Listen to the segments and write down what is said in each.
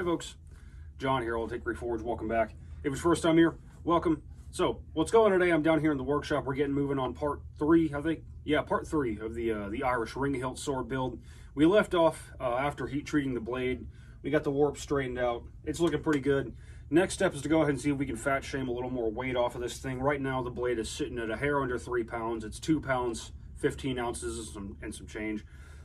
Hey folks, John here, Old Hickory Forge. Welcome back. If it's first time here, welcome. So what's going on today? I'm down here in the workshop. We're getting moving on part 3, I think. Yeah, part 3 of the Irish ring hilt sword build. We left off after heat treating the blade. We got the warp straightened out. It's looking pretty good. Next step is to go ahead and see if we can fat shame a little more weight off of this thing. Right now the blade is sitting at a hair under 3 pounds. It's 2 pounds 15 ounces and some change.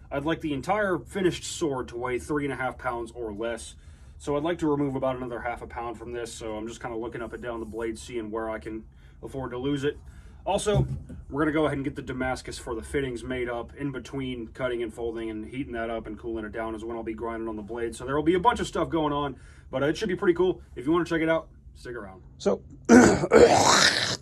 I'd like the entire finished sword to weigh 3.5 pounds or less. So I'd like to remove about another ½ pound from this. So I'm just kind of looking up and down the blade, seeing where I can afford to lose it. Also, we're going to go ahead and get the Damascus for the fittings made up in between cutting and folding, and heating that up and cooling it down is when I'll be grinding on the blade. So there will be a bunch of stuff going on, but it should be pretty cool. If you want to check it out, stick around. So, I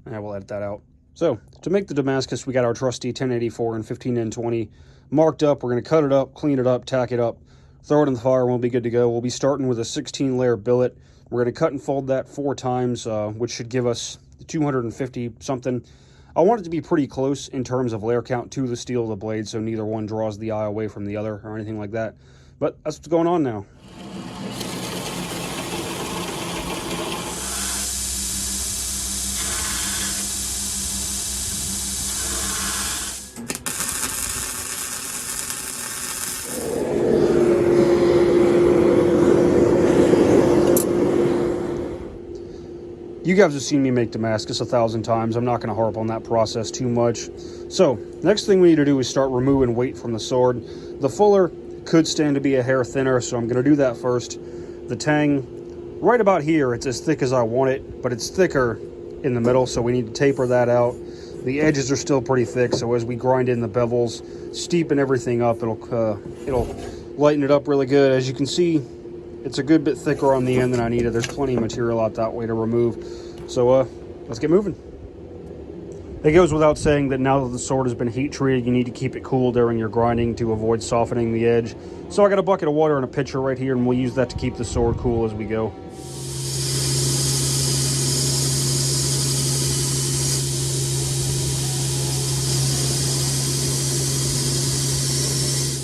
will edit that out. So, to make the Damascus, we got our trusty 1084 and 15N20 marked up. We're going to cut it up, clean it up, tack it up, throw it in the fire, and we'll be good to go. We'll be starting with a 16-layer billet. We're going to cut and fold that 4 times, which should give us 250 something. I want it to be pretty close in terms of layer count to the steel of the blade, so neither one draws the eye away from the other or anything like that. But that's what's going on now. You guys have seen me make Damascus 1,000 times. I'm not going to harp on that process too much. So, next thing we need to do is start removing weight from the sword. The fuller could stand to be a hair thinner, so I'm going to do that first. The tang, right about here, it's as thick as I want it, but it's thicker in the middle, so we need to taper that out. The edges are still pretty thick, so as we grind in the bevels, steepen everything up, it'll lighten it up really good. As you can see, it's a good bit thicker on the end than I needed. There's plenty of material out that way to remove. So let's get moving. It goes without saying that now that the sword has been heat treated, you need to keep it cool during your grinding to avoid softening the edge. So I got a bucket of water and a pitcher right here, and we'll use that to keep the sword cool as we go.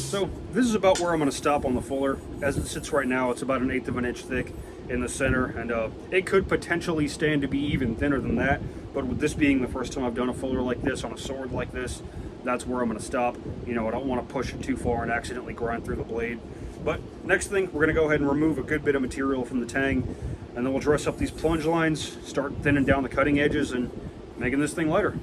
So this is about where I'm going to stop on the fuller. As it sits right now, it's about 1/8 of an inch thick in the center, and it could potentially stand to be even thinner than that, but with this being the first time I've done a fuller like this on a sword like this, that's where I'm going to stop. You know, I don't want to push it too far and accidentally grind through the blade. But next thing, we're going to go ahead and remove a good bit of material from the tang, and then we'll dress up these plunge lines, start thinning down the cutting edges, and making this thing lighter.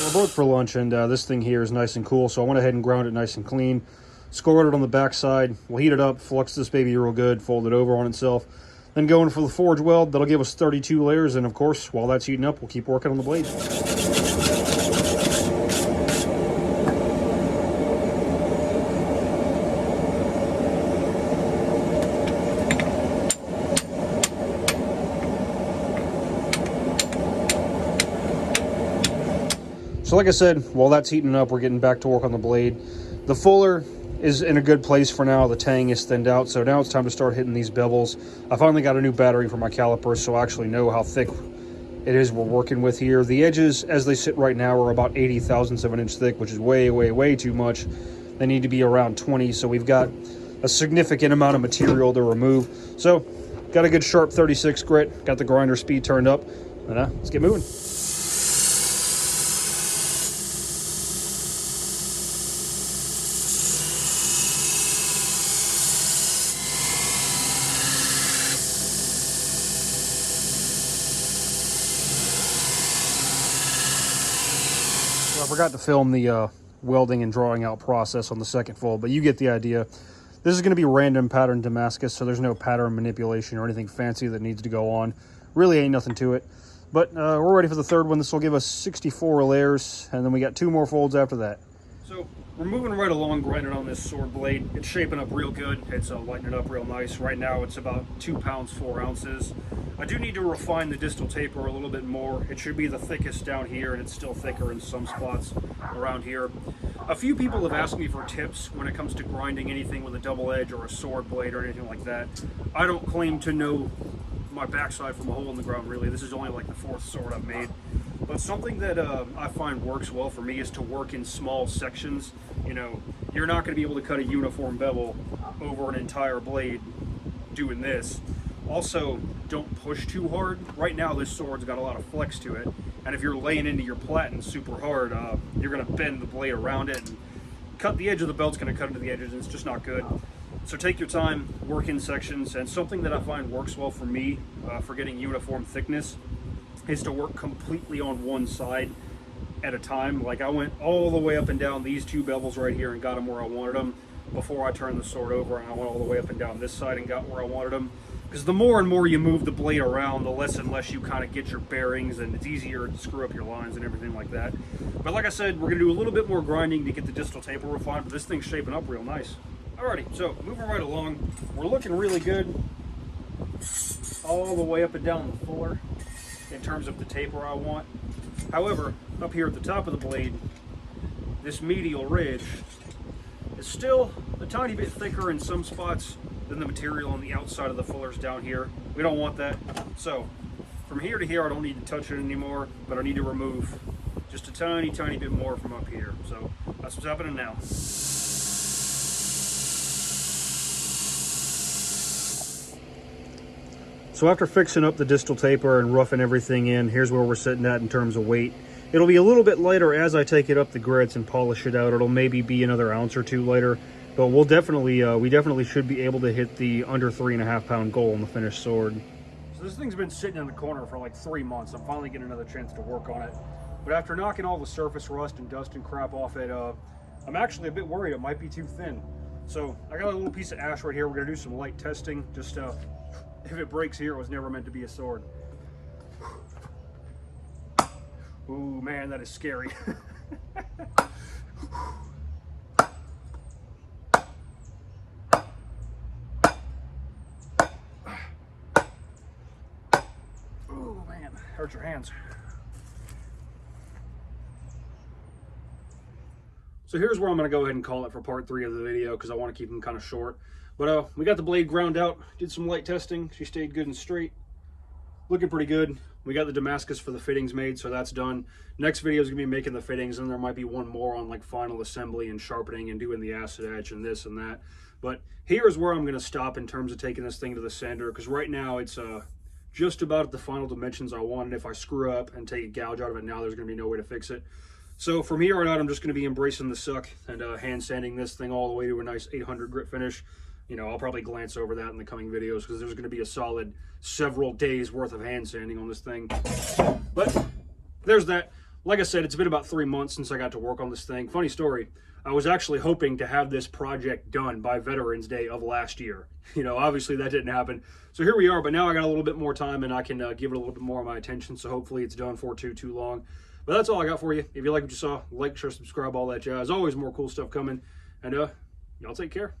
We're both for lunch, and this thing here is nice and cool, so I went ahead and ground it nice and clean. Scored it on the back side. We'll heat it up, flux this baby real good, fold it over on itself. Then go in for the forge weld. That'll give us 32 layers, and of course, while that's heating up, we'll keep working on the blade. So like I said, while that's heating up, we're getting back to work on the blade. The fuller is in a good place for now. The tang is thinned out, so now it's time to start hitting these bevels. I finally got a new battery for my calipers, so I actually know how thick it is we're working with here. The edges, as they sit right now, are about 80 thousandths of an inch thick, which is way, way, way too much. They need to be around 20, so we've got a significant amount of material to remove. So, got a good sharp 36 grit, got the grinder speed turned up, and let's get moving. I forgot to film the welding and drawing out process on the second fold, but you get the idea. This is going to be random pattern Damascus, so there's no pattern manipulation or anything fancy that needs to go on. Really ain't nothing to it. But we're ready for the third one. This will give us 64 layers, and then we got 2 more folds after that. So we're moving right along, grinding on this sword blade. It's shaping up real good. It's lightening up real nice. Right now it's about 2 pounds 4 ounces. I do need to refine the distal taper a little bit more. It should be the thickest down here, and it's still thicker in some spots around here. A few people have asked me for tips when it comes to grinding anything with a double edge or a sword blade or anything like that. I don't claim to know my backside from a hole in the ground, really. This is only like the 4th sword I've made. But something that I find works well for me is to work in small sections. You know, you're not going to be able to cut a uniform bevel over an entire blade doing this. Also, don't push too hard. Right now this sword's got a lot of flex to it, and if you're laying into your platen super hard, you're going to bend the blade around it and cut the edge of the belt's going to cut into the edges, and it's just not good. So take your time, work in sections, and something that I find works well for me for getting uniform thickness is to work completely on one side at a time. Like I went all the way up and down these 2 bevels right here and got them where I wanted them before I turned the sword over, and I went all the way up and down this side and got where I wanted them. Because the more and more you move the blade around, the less and less you kind of get your bearings, and it's easier to screw up your lines and everything like that. But like I said, we're going to do a little bit more grinding to get the distal taper refined, but this thing's shaping up real nice. Alrighty, so moving right along, we're looking really good all the way up and down the fuller in terms of the taper I want. However, up here at the top of the blade, this medial ridge is still a tiny bit thicker in some spots than the material on the outside of the fullers down here. We don't want that. So from here to here, I don't need to touch it anymore, but I need to remove just a tiny bit more from up here. So that's what's happening now. So after fixing up the distal taper and roughing everything in, here's where we're sitting at in terms of weight. It'll be a little bit lighter as I take it up the grits and polish it out. It'll maybe be another ounce or 2 lighter, but we'll definitely, we definitely should be able to hit the under 3.5 pound goal on the finished sword. So this thing's been sitting in the corner for like 3 months. I'm finally getting another chance to work on it. But after knocking all the surface rust and dust and crap off it, I'm actually a bit worried it might be too thin. So I got a little piece of ash right here. We're gonna do some light testing. Just if it breaks here, it was never meant to be a sword. Ooh, man, that is scary. Ooh, man, hurt your hands. So here's where I'm going to go ahead and call it for part 3 of the video, because I want to keep them kind of short. But we got the blade ground out, did some light testing. She stayed good and straight. Looking pretty good. We got the Damascus for the fittings made, so that's done. Next video is going to be making the fittings, and there might be one more on like final assembly and sharpening and doing the acid etch and this and that. But here's where I'm going to stop in terms of taking this thing to the sander, because right now it's just about at the final dimensions I wanted. If I screw up and take a gouge out of it now, there's going to be no way to fix it. So from here on out, I'm just going to be embracing the suck and hand sanding this thing all the way to a nice 800 grit finish. You know, I'll probably glance over that in the coming videos, because there's going to be a solid several days worth of hand sanding on this thing. But there's that. Like I said, it's been about 3 months since I got to work on this thing. Funny story, I was actually hoping to have this project done by Veterans Day of last year. You know, obviously that didn't happen. So here we are, but now I got a little bit more time and I can give it a little bit more of my attention. So hopefully it's done for too long. But that's all I got for you. If you like what you saw, like, share, subscribe, all that jazz. Always more cool stuff coming. And y'all take care.